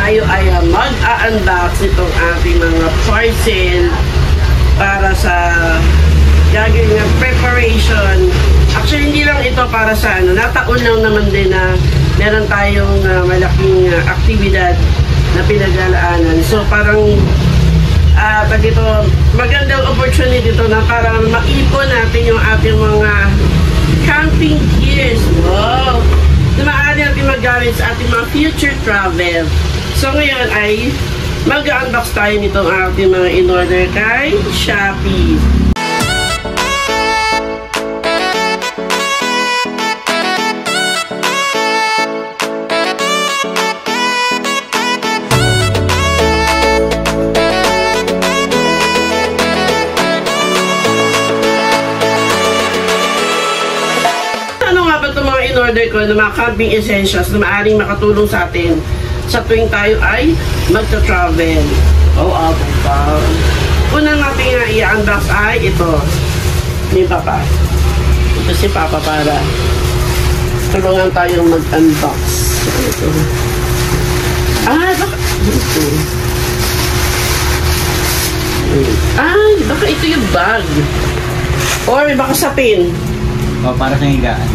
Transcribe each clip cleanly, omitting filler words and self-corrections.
tayo ay mag-a-unbox itong ating mga parcel para sa gagawin ng preparation. Actually, hindi lang ito para sa ano, nataon lang naman din na meron tayong malaking aktibidad na pinaglalaanan. So, parang dito, magandang opportunity ito na parang maipon natin yung ating mga camping gears. Wow! Na maaari natin magamit sa ating mga future travel. So, ngayon ay mag-unbox tayo nitong ating mga in-order kay Shopee. In-order ko ng mga camping essentials na maaaring makatulong sa atin sa tuwing tayo ay magta-travel. Oh, pa. Una natin nga i-unbox ay ito ni Papa. Ito si Papa para tulungan tayong mag-unbox. Ito. Baka ito yung bag. Or baka sapin. O, para sa higaan.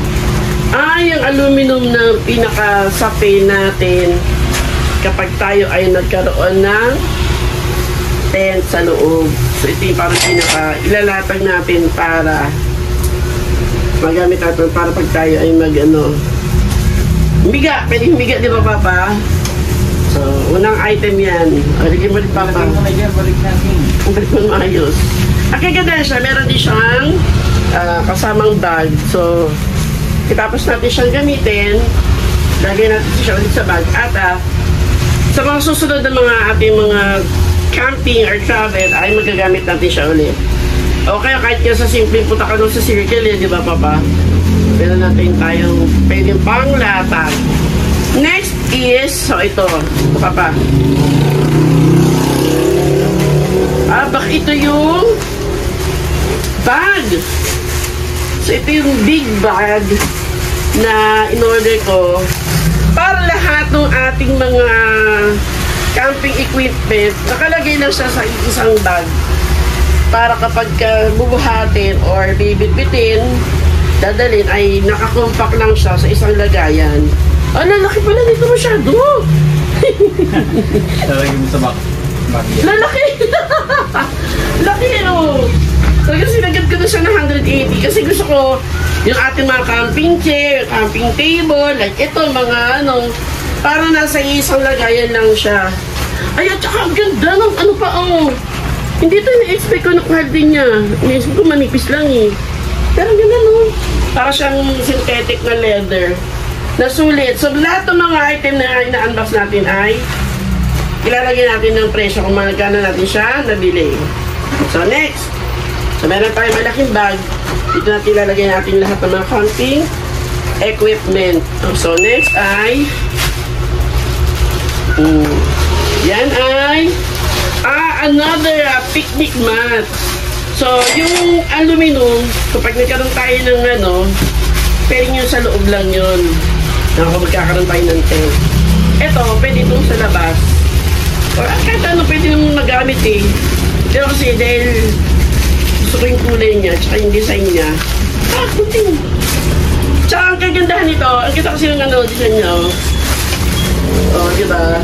Yung aluminum na pinaka-sape natin kapag tayo ay nagkaroon ng tent sa loob. So, ito yung parang pinaka-ilalatag natin para magamit natin para pag tayo ay miga. Pwede miga, di ba, Papa? So, unang item yan. Balik mo rin, Papa. Balik mo maayos. Ang kaganda siya, meron din siyang kasamang bag. So, tapos natin siyang gamitin, lagay natin siya ulit sa bag. At sa mga susunod na mga ating mga camping or travel, ay magagamit natin siya ulit. O kaya kahit nga sa simpleng punta ka doon sa circle, di ba, Papa? Meron natin tayong pwedeng panglatag. Next is, so ito, Papa. Baka ito yung bag. So, ito yung big bag na in-order ko para lahat ng ating mga camping equipment. Nakalagay lang siya sa isang bag para kapag bubuhatin or bibitbitin, dadalhin, ay nakakompact lang siya sa isang lagayan. Lalaki pala dito masyado. Lalagay mo sa bag. Lalaki! Laki, oh! Talaga sinagad ko na siya ng 180 kasi gusto ko yung ating mga camping chair, camping table, like ito, mga para nasa isang lagayan lang siya. Ay, at saka ang ganda ng hindi ito na-expect ko na quality niya. Iniisip ko manipis lang eh. Pero ang ganda, no? Para siyang synthetic na leather. Nasulit. So, lahat ng mga item na ina-unbox natin ay ilalagay natin ng presyo kung magkano natin siya nabili. So, next. So, meron tayong malaking bag. Dito natin ilalagay natin lahat ng mga camping equipment. So, next ay yan ay another picnic mat. So, yung aluminum, kapag nagkaroon tayo ng pwede nyo sa loob lang yun. Kapag magkakaroon tayo ng tent. Ito, pwede itong sa labas. Or kahit pwede nung magamit eh. Pero kasi dahil gusto ko yung kulay niya, tsaka yung design niya. Kunting. Tsaka ang kagandahan nito, ang kita kasi yung design niya, diba?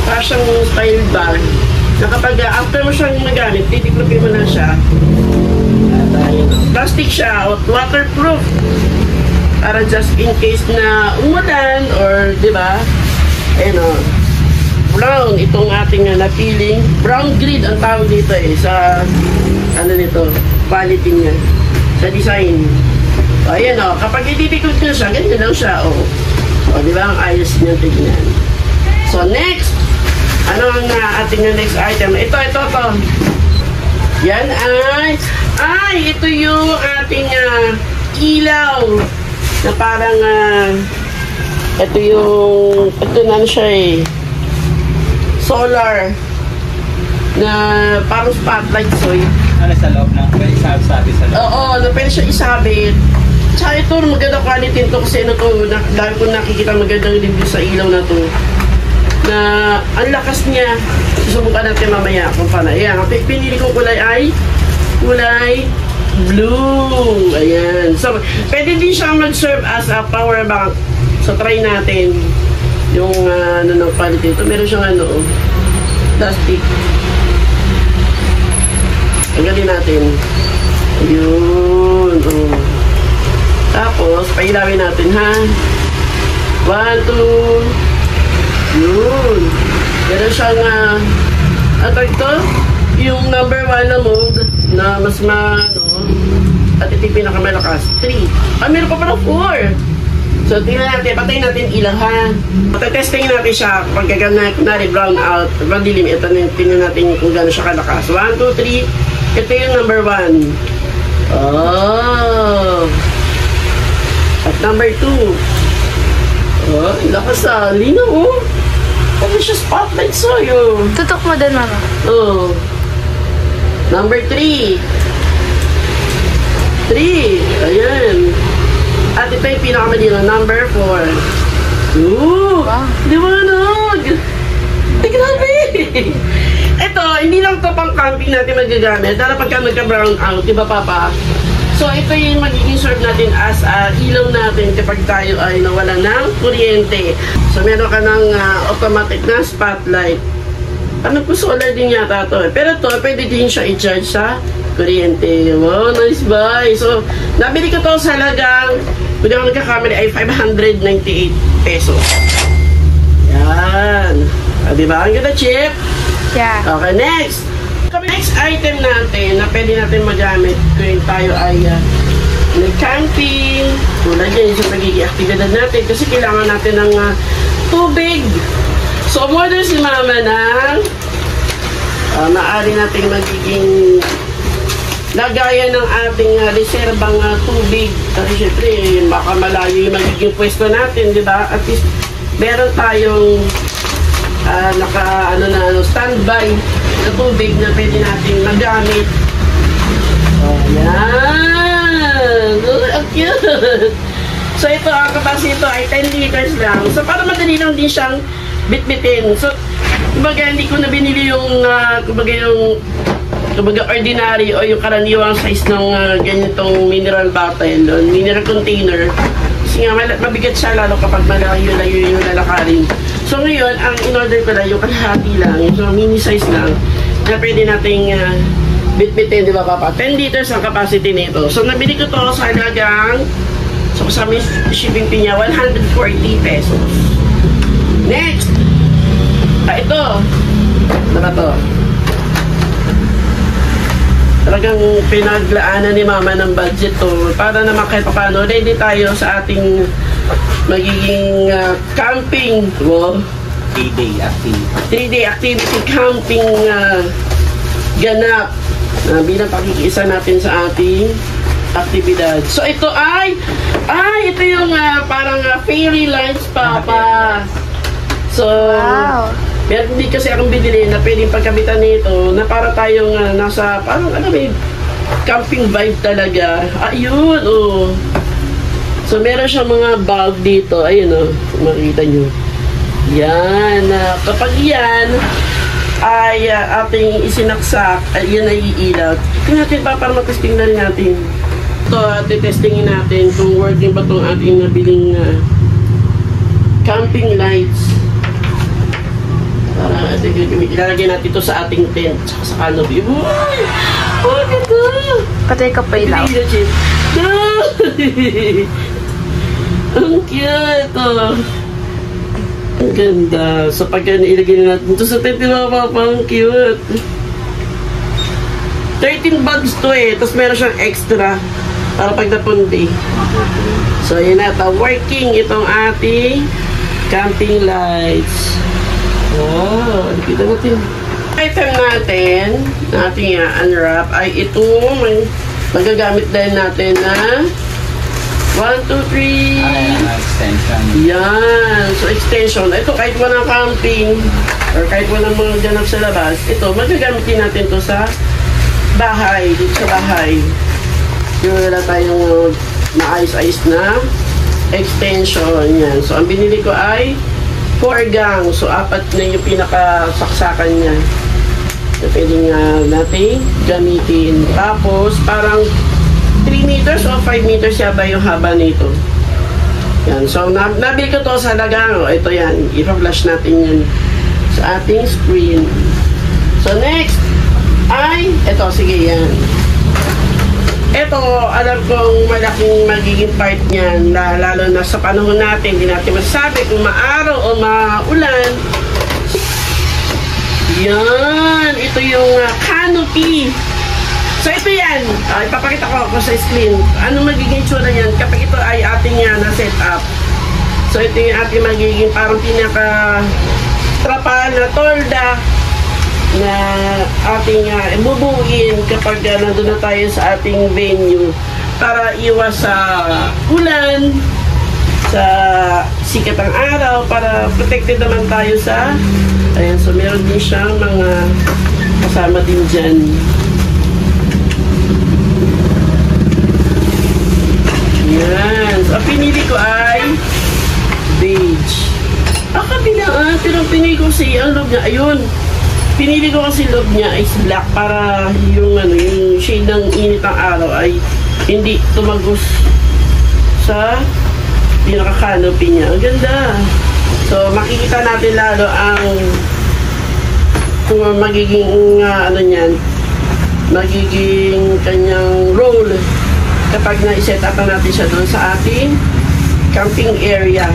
Para siyang style bag. Na kapag after mo siyang magamit, titiklopin mo na siya. Plastic siya, waterproof. Para just in case na umulan, or diba? Brown, itong ating napiling. Brown grid ang tawag dito eh, sa nito, quality niya, sa design. Ayan kapag ititiklop nyo siya, ganyan lang siya, diba ang ayos niya tignan. So next, ano ang ating next item? Ito. Yan ito yung ating ilaw na parang ito na siya eh, solar na parang spotlight. So sa loob na pwede isabit sa loob? Oo, pwede siya isabit. Tsaka ito, magandang quality ito kasi dahil ko nakikita magandang review sa ilaw na to na ang lakas niya. Susubukan natin mamaya kung paano. Ayan, ang pinili kong kulay ay kulay blue. Ayan. So, pwede din siyang mag-serve as a power bank. So, try natin yung ano ng quality. Ito, meron siyang ano, plastic. Tanggalin natin. Ayun. Oh. Tapos, pailawin natin, ha? 1, 2. Yun. Meron siyang, ano ito? Yung number 1 na mode na mas at ito yung pinakamalakas. 3. Meron pa pala 4. So, tingnan natin. Patayin natin ilaw, ha? Patatesting natin siya. Pag kunwari brown out, madilim. Ito na tingnan natin kung gano'n siya kalakas. 1, 2, 3. Ito yung number 1. Oh. At number 2. Oh, lakas ah. Linaw, oh. Ano siya spotlight sa'yo? Tutok mo din, mama. Oh. Number 3. 3. Ayan. At ito yung pinakamalino. Number 4. Ooh. Wow. Liwanag. Ay, grabe. Ito, hindi lang ito pang camping natin magagamit. Dahil pagka nagka-brown out, diba, Papa? So, ito yung magiging serve natin as ilaw natin kapag tayo ay nawala ng kuryente. So, meron ka ng automatic na spotlight. Ano po, solar din yata ito. Pero ito, pwede din siya i-charge sa kuryente. Wow, nice buy. So, nabili ko ito sa halagang, kung di ako nagkakamali, ay 598 pesos. Yan. Diba? Ang ganda, Chip? Yeah. Okay, next. Next item natin na pwede natin magamit kung tayo ay nag-camping. Tulad yan, yung nagiging aktibidad natin kasi kailangan natin ng tubig. So, umorder si Mama ng maaari nating magiging lagayan ng ating reserbang tubig. Kasi syempre, baka malayo yung magiging pwesto natin, di ba? At least, meron tayong standby na tubig na pwede natin magamit. Ayan! Ang cute! So, ito, ang kapasite ito ay 10 liters lang. So, para madali lang din siyang bitbitin. So, kumbaga, hindi ko na binili yung, kumbaga, ordinary o yung karaniwang size ng ganitong mineral bottle, mineral container. Kasi nga, mabigat siya lalo kapag malayo-layo yung lalakarin. So, ngayon, ang in-order ko lang yung kalahati lang, yung mini size lang, na pwede nating bitbitin, di ba, Papa? 10 liters ang capacity nito. So, nabili ko to sa halagang, so, sa shipping fee niya, 140 pesos. Next! Ito. Ano ba to? Talagang pinaglaanan ni Mama ng budget to para naman kahit paano ready tayo sa ating magiging camping. Wow. 3-day activity. 3-day activity camping ganap bilang pakikiisa natin sa ating aktibidad. So ito ito yung parang fairy lights, Papa. So, Wow. Meron din kasi akong binili na pwedeng pagkamitan nito na para tayong nasa, parang camping vibe talaga. Ayun, oh. So, meron siyang mga bulb dito. Ayun, oh. Makikita nyo. Yan. Kapag yan ay ating isinaksak, yan ay iilaw. Tingnan natin pa para matesting na rin natin. Ito, titestingin natin kung working ba itong ating nabiling camping lights. Para ilalagay natin ito sa ating tent saka sa canopy. Uy! Oh, ganda! Patay ka pa ilaw. Ang cute! Oh. Ang ganda. So pagka nailagay na natin ito sa tent, diba, Papa? Ang cute. 13 bucks to eh. Tapos meron siyang extra para pagdapundi. So yun na. Working itong ating camping lights. Wow, nakita natin. Item natin, natin unwrap, ay itong magagamit din natin na 1, 2, 3. Extension. Yan. So, extension. Ito, kahit walang camping or kahit walang mga ganap sa labas, ito, magagamit din natin to sa bahay, dito sa bahay. Yung wala tayong maayos-ayos na extension. Yan. So, ang binili ko ay 4 gang. So, 4 na yung pinakasaksakan niya. So, pwede nga natin gamitin. Tapos, parang 3 meters o 5 meters yaba yung haba nito. Yan. So, nabili ko to sa lagang. O, ito yan. Ipa-flash natin yan sa ating screen. So, next ay, ito, sige yan. Ito, alam kong malaking magiging part niyan, lalo na sa panahon natin, hindi natin masasabi kung maaraw o maulan. Yan, ito yung canopy. So, ito yan. Ipapakita ko sa screen. Ano magiging tsura yan kapag ito ay ating na-set up. So, ito yung ating magiging parang pinaka-trapal na tolda na ating bubuin kapag nandun na tayo sa ating venue para iwas sa ulan, sa sikat ng araw, para protected naman tayo sa ayan. So, meron din siyang mga kasama din dyan. Yan. So, ang pinili ko ay beige. Kabila pero pinili ko ang loob niya, ayun. Pinili ko kasi loob niya is black para yung yung shade ng init ng araw ay hindi tumagos sa pinaka-canopy niya. Ang ganda. So, makikita natin lalo ang kung magiging niyan, magiging kanyang role kapag na-set up natin siya doon sa ating camping area.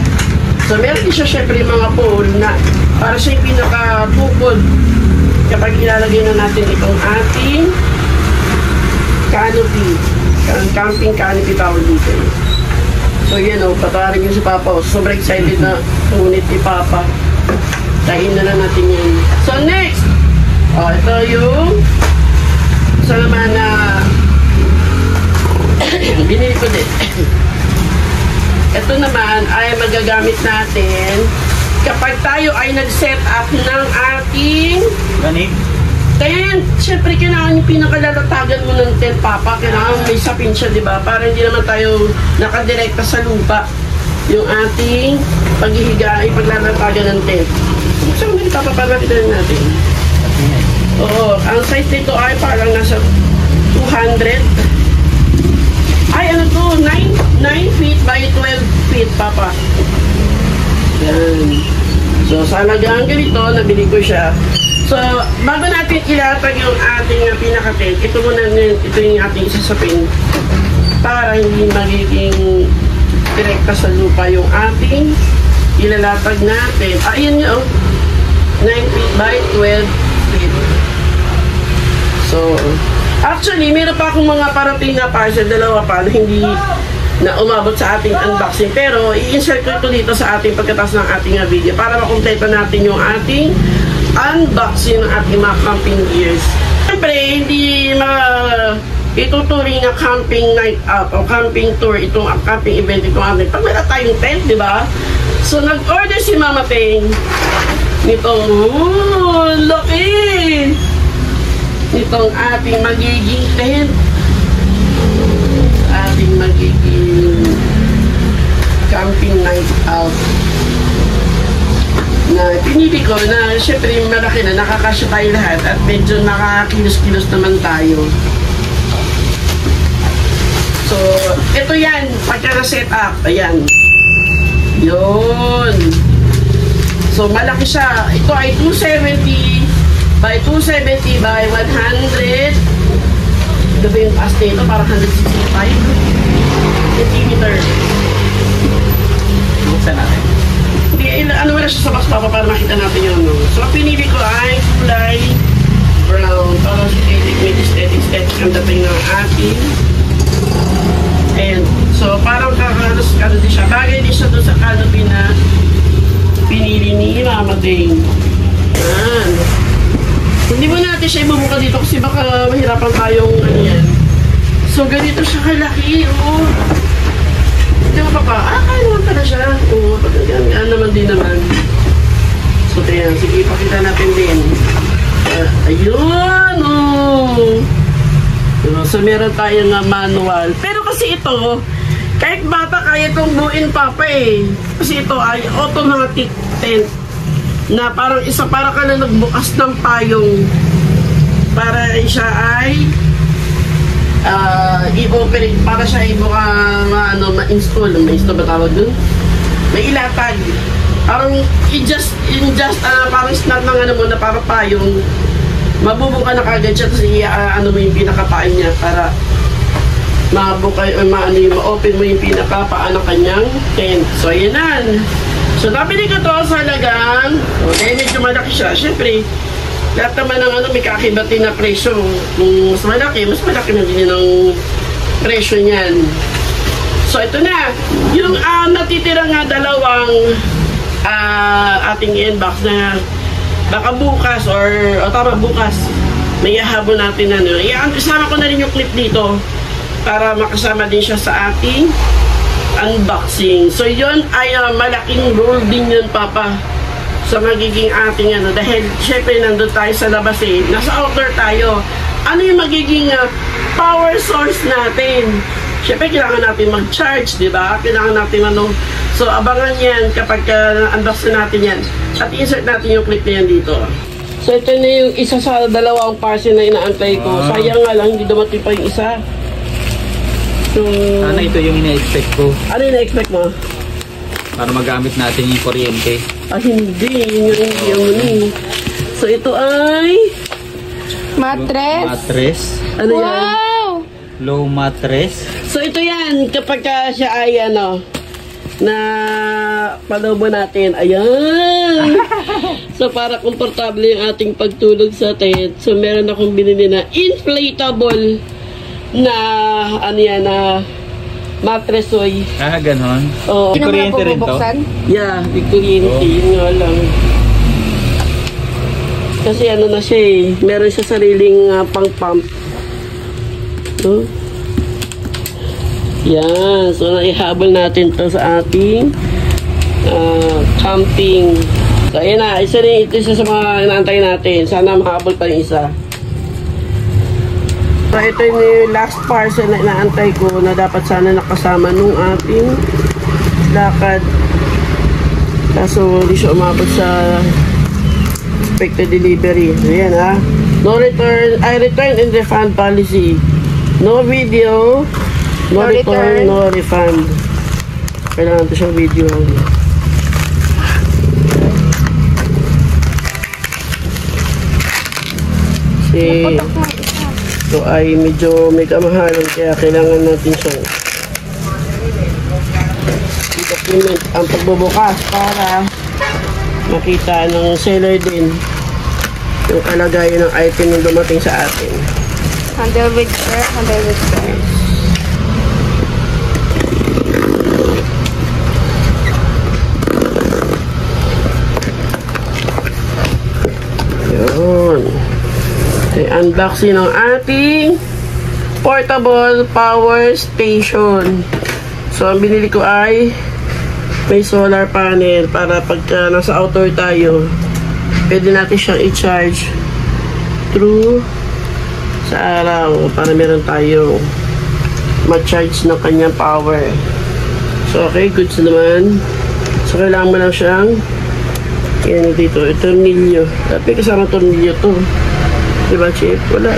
So, meron din siya syempre mga pole na para siya yung pinaka-bukod kapag ilalagay na natin itong ating canopy. Camping canopy tawag dito. So, yan o. Patawarin niyo si Papa. Sobrang excited na ngunit ni Papa. Tahin na lang natin yan. So, next. Ito yung isa naman na binili ko din. Ito naman ay magagamit natin kapag tayo ay nag-set up ng ating tent. Siyempre, kailangan yung pinakalalatagan mo ng tent, Papa. Kailangan may sapin siya, di ba? Para hindi naman tayo nakadirekta sa lupa. Yung ating paghihiga ay paglalatagan ng tent. Saan mo Papa, paglapitan natin? Oo. Ang size nito ay parang nasa 200. Ay, ano to? 9 feet by 12 feet, Papa. Yan. So, sa halagang ganito, nabili ko siya. So, bago natin ilatag yung ating pinaka-tent, ito yung ating isasapin para hindi magiging direkta sa lupa yung ating ilalatag natin. Ayan nyo, 9 feet by 12 feet. So, actually, meron pa akong mga parating na parcel, dalawa pa, na hindi na umabot sa ating unboxing. Pero, i-insert ko ito dito sa ating pagkatapos ng ating video para makompleto natin yung ating unboxing ng ating mga camping gears. Siyempre, hindi ituturing na camping night out o camping tour, itong camping event, itong ating pag meron tayong tent, di ba? So, nag-order si Mama Peng nitong, laki! Nitong ating magiging tent. Ating magiging camping night out. Na pinili ko na syempre malaki na, nakakasya tayo lahat at medyo nakakilos-kilos naman tayo. So, ito yan, pagka na-set up, ayan. Yun. So, malaki siya. Ito ay 270 by 270 by 100. Ito ba yung taas nito? Parang 165 cm. Buksan natin. Hindi, ano wala siya sa box, Papa, para makita natin yung ano. So, pinili ko ay kulay brown. Para may aesthetic ang dating ng ating. And, so, parang kakalos din siya. Bagay din siya doon sa canopy na pinili ni Mama Dane. Yan. Hindi mo natin siya ibubuka dito kasi baka mahirapan tayong ano yan. So, ganito siya kalaki. Oo. Di ba, Papa? Kaya naman pala siya. Oo, yan naman din naman. So, yan. Sige, ipakita natin din. Ayun! Oh. So, meron tayong manual. Pero kasi ito, kahit bata kaya itong buuin, Papa eh. Kasi ito ay automatic tent. na parang para ka na nagbukas ng payong para siya ay i-operate, para siya ay ma-install ba tawag dun? May ilatag. Parang parang snap ng mo na parang payong, mabubuka na kagad siya, tapos mo yung pinakapain niya para ma-open mo yung pinakapaan ng kanyang tent. So, ayan na. So, nabili ko to sa halagang, dahil medyo malaki siya. Siyempre, lahat naman ng may kakibati na presyo. Kung mas malaki na din ang presyo niyan. So, ito na. Yung natitira nga dalawang ating inbox na baka bukas bukas may ihahabol natin isama ko na rin yung clip dito para makasama din siya sa ating unboxing. So yun ay malaking role din yun, Papa, sa magiging ating dahil syempre nandun tayo sa labas nasa outdoor tayo. Ano yung magiging power source natin? Syempre kailangan natin mag-charge, di ba? Kailangan natin so abangan yan kapag unbox natin yan at insert natin yung clip na yan dito. So ito na yung isa sa dalawang parcel na inaantay ko. Sayang nga lang hindi dumating pa yung isa. So, ano ito yung ina-expect ko? Ano yung ina-expect mo? Para magamit natin yung kuryente. Hindi. Yun. So ito ay mattress. Ano yan? Wow! Low mattress. So ito yan kapag siya ay na palobo natin. Ayan! So para komportable yung ating pagtulog sa tent. So meron akong binili na inflatable na na mattress oy. Ganon. Oh. Di kuryente rin to? Yeah, di kuryente. Yun nga lang. Kasi na siya meron siya sariling pang-pump. So, yan. So, naihabol natin to sa ating camping. So, ayan na. Ito sa mga inaantay natin. Sana mahabol pa yung isa. So, ito yung last parcel na inaantay ko na dapat sana nakasama nung ating lakad. Kaso, hindi siya umabot sa expected delivery. So, ayan No return, return and refund policy. No video, no return, no refund. Kailangan ito siyang video. Kasi ito ay medyo may kamahalan kaya kailangan natin siyang i-document ang pagbubukas para makita ng seller din yung kalagayan ng item na dumating sa atin. Handle with care. Yun. Unboxing ng ating portable power station. So, ang binili ko ay may solar panel para pagka nasa outdoor tayo, pwede natin siyang i-charge through sa araw para meron tayo ma-charge ng kanyang power. So, okay, goods naman. So, kailangan mo lang siyang yan dito, tornilyo. Dapat kasama tornilyo to. Diba, Chip? Wala,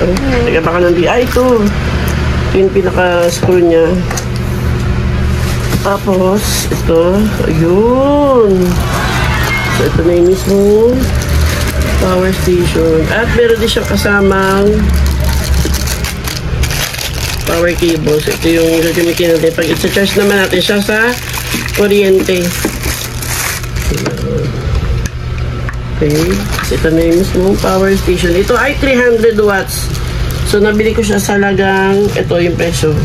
Teka, baka nandi. Ito. Ito yung pinaka-screw niya. Tapos, ito. Ayun. So, ito na yung mismo power station. At meron din siyang kasamang power cables. Ito yung gagamitin natin. Pag i-charge naman natin siya sa kuryente. Okay. Ito na yung mismo power station. Ito ay 300 watts. So, nabili ko siya sa lagang, ito yung presyo.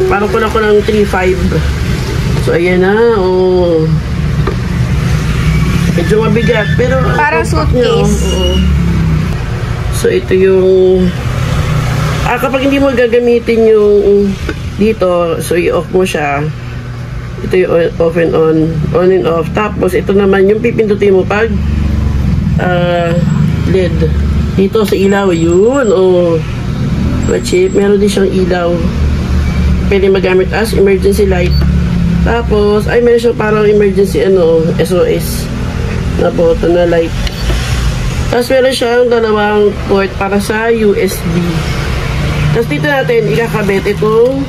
Parang kulang ko ng 3.5. So, ayan na. Oh. Medyo mabigat. Pero, parang suitcase. So, ito yung kapag hindi mo gagamitin yung dito, so i-off mo siya. Ito yung off and on and off. Tapos, ito naman yung pipindutin mo pag LED. Dito sa ilaw, yun. Cheap. Meron din siyang ilaw. Pwede magamit as emergency light. Tapos, ay meron siyang parang emergency, SOS. na button na light. Tapos meron siyang dalawang port para sa USB. Tapos dito natin ikakabit itong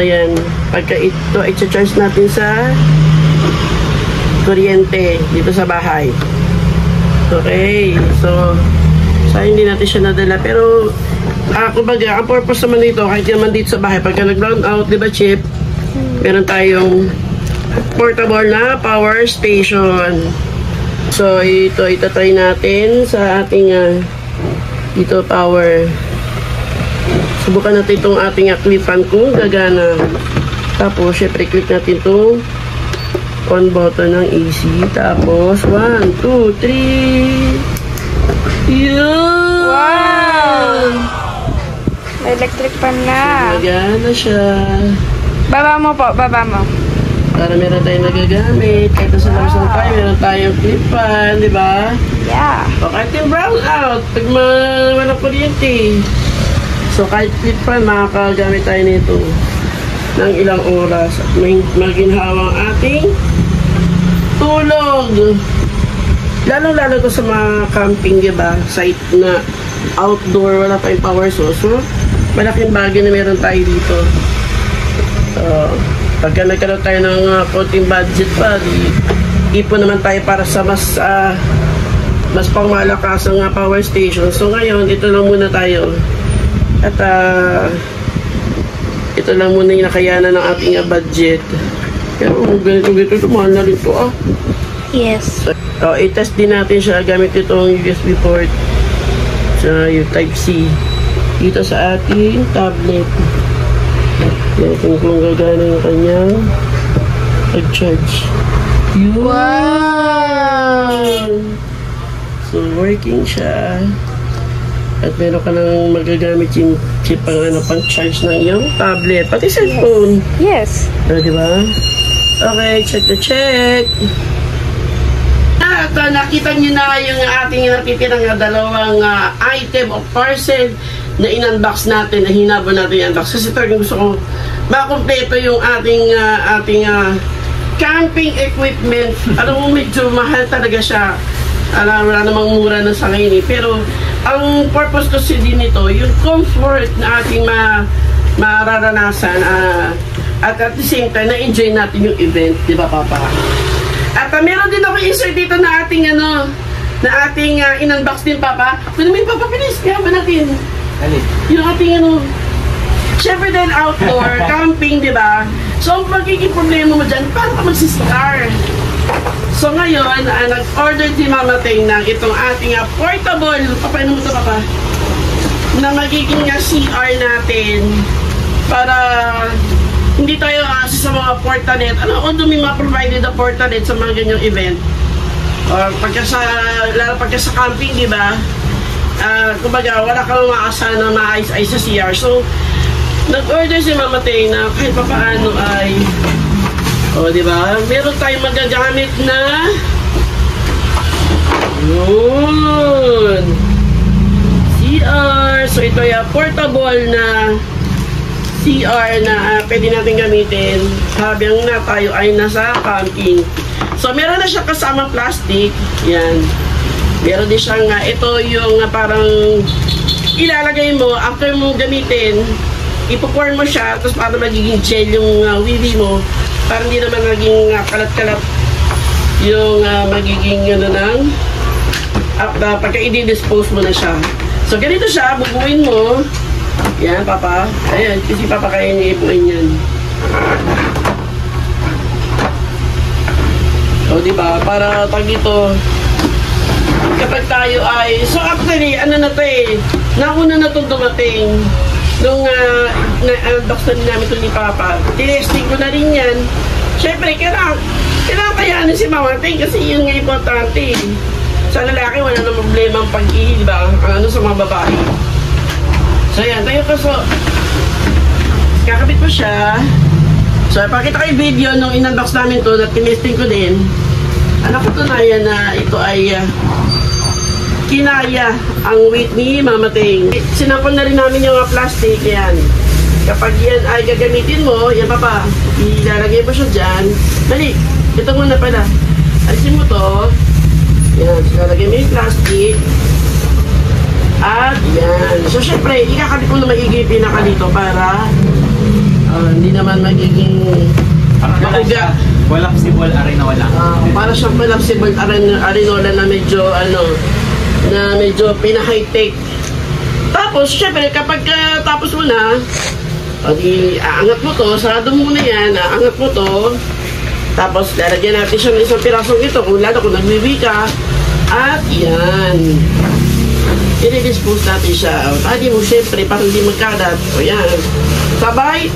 yan, pagka ito i-charge natin sa kuryente dito sa bahay. Okay, so hindi natin siya nadala, pero kumbaga, ang purpose naman dito, kahit naman dito sa bahay, pagka nag-brown out, di ba, Chip, meron tayong portable na power station. So, ito itatry natin sa ating dito power. Subukan natin itong ating clip-on kung gagana. Tapos, syempre, click natin itong on button ng AC. Tapos, 1, 2, 3. Yun! Wow! Electric pan na. Gagana siya. Baba mo po, baba mo. Para meron tayong nagagamit. Kahit sa labas ng tayo, meron tayong clip-on, di ba? Yeah. O kahit yung brown out, pag walang kuryente. So kahit clip-on, makakagamit tayo nito ng ilang oras. At maginhawang ating tulog. Lalo-lalo to sa mga camping, di ba? Site na outdoor, wala pa yung power source. So, malaking bagay na meron tayo dito. So, pagka nagkaroon tayo ng konting budget pa, ipon naman tayo para sa mas pangmalakas ang power station. So, ngayon, ito lang muna tayo. At, ito lang muna yung nakayanan ng ating budget. Pero, ganito, mahal na rin ito, Yes. So, i-test din natin siya gamit itong USB port sa Type-C dito sa ating tablet. Natin kung gagana yung kanyang pag-charge. Wow! So, working siya. At meron ka nang magagamit yung chip pang charge ng iyong tablet. Pati cellphone. Yes. So, diba? Okay, check the check. At nakita nyo na yung ating natitirang dalawang item of parcel na in-unbox natin, na hinabo natin i-unbox. Kasi talagang gusto ko makompleto yung ating camping equipment. Alam mo, medyo mahal talaga siya. Wala namang mura na sa ngayon. Pero ang purpose kasi din nito, yung comfort na ating mararanasan at the same time, na-enjoy natin yung event. Di ba, Papa? At meron din ako insert dito na ating in-unbox din, Papa. Kung naman, Papa, pinis, kaya ba natin? Yung ating syempre din outdoor, camping, di ba? So, ang magiging problema mo dyan, paano ka magsistar? So, ngayon, nag-order si Mama Ting ng itong ating portable, papaano mo ito, Papa? Na magiging CR natin para hindi tayo sa mga portalet. Although may mga provided na portalet sa mga ganyang event. Or lalo pagka sa camping, di ba? Kumbaga, wala kang maaasahan na maayos-ayos sa CR. So, nag-order si Mama Ting na kahit papaano ay di ba? Meron tayong magagamit na yun CR. So, ito ay portable na CR na pwede natin gamitin habang na tayo ay nasa camping. So, meron na siya kasamang plastic. Yan. Meron din siyang, ito yung parang ilalagay mo, after mo gamitin, ipo-pour mo siya, tapos para magiging gel yung wiwi mo, para hindi naman naging kalat-kalat yung magiging pagka i-dispose mo na siya. So, ganito siya, bubuin mo. Yan, Papa. Ayan, kasi Papa kaya niya ibuin yan. O, diba? Para tag ito, kapag tayo ay, so actually, na to nauna na itong dumating nung na-unbox na namin ito ni Papa. Tinesting ko na rin yan. Siyempre, kailangan kayanin si Mama Ting kasi yun nga importante. Sa lalaki, wala na problema ang pag-ihi, diba? Sa mga babae. So, yan. Tayo ko, so, kakabit ko siya. So, pakita ko yung video nung in-unbox namin to at tinesting ko din. Katunayan na ito ay kinaya ang weight ni Mama Ting. Sinampon na rin namin yung plastic. Yan. Kapag yan ay gagamitin mo, yan Papa, ilalagay mo siya dyan. Dali, ito muna pala. Alisin mo to. Yan, lalagay mo yung plastic. At yan. So, syempre, ikakabit mo na maigi yung pinaka dito para hindi naman magiging mauga. Collapsible arenola. Para siyang collapsible arenola na medyo, na medyo pina-high-tech. Tapos, syempre, kapag tapos mo na, aangat mo to, sarado mo muna yan, aangat mo to, tapos lalagyan natin siya ng isang pirasong ito, kung nagbibi ka, at yan. I-dispose natin siya. Tadi mo, syempre, para hindi magkadat. O yan. Sabay.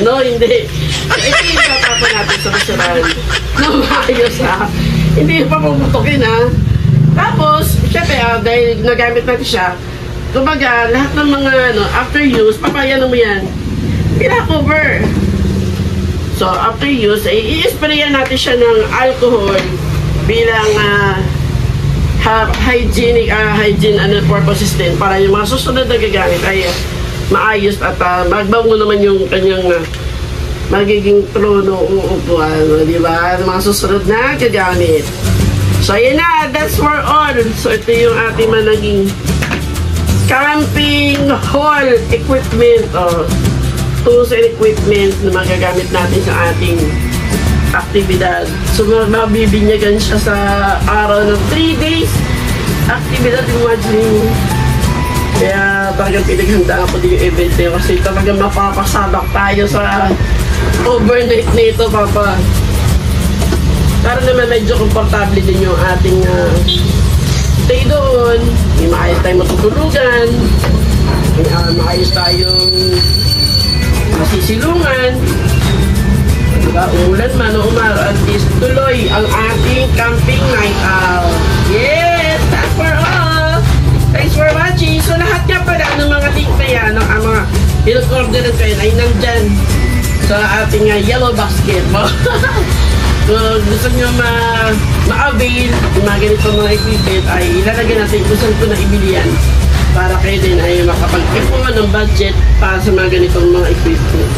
No, hindi. Ito yung tatapon natin sa restaurant. No, maayos ha. Hindi pa pumutukin ha. Tapos, syempre, dahil nagamit natin siya, kumbaga, lahat ng mga, after use, papayan mo yan. Pina-cover. So, after use, i-sprayan natin siya ng alcohol bilang hygiene purposes din para yung mga susunod na gagamit ay maayos at magbango naman yung kanyang magiging trono uupuan, di ba? Mga susunod na gagamit. So, ayan na. That's for all. So, ito yung ating managing camping hall equipment tools and equipment na magagamit natin sa ating aktibidad. So, mabibinyagan siya sa araw ng 3 days aktibidad, imagine. Kaya talagang pinaghandaan ko din yung event niyo kasi talagang mapapasabak tayo sa overnight na ito, Papa. Para naman medyo komportable din yung ating stay doon. May maayos tayong matutulugan. May maayos tayong masisilungan. Diba? Umulan man o umaraw, at least tuloy ang ating camping night out. Yes! That's for all! Thanks for watching! So lahat nga pala ng mga link na yan, ang mga pinag-orderan ko yun ay nandyan sa ating yellow basket. So gusto nyo ma-avail yung mga ganito mga equipment ay ilalagay natin kung saan ko na ibili yan para kayo din ay makapag-ipon ng budget para sa mga ganitong mga equipment.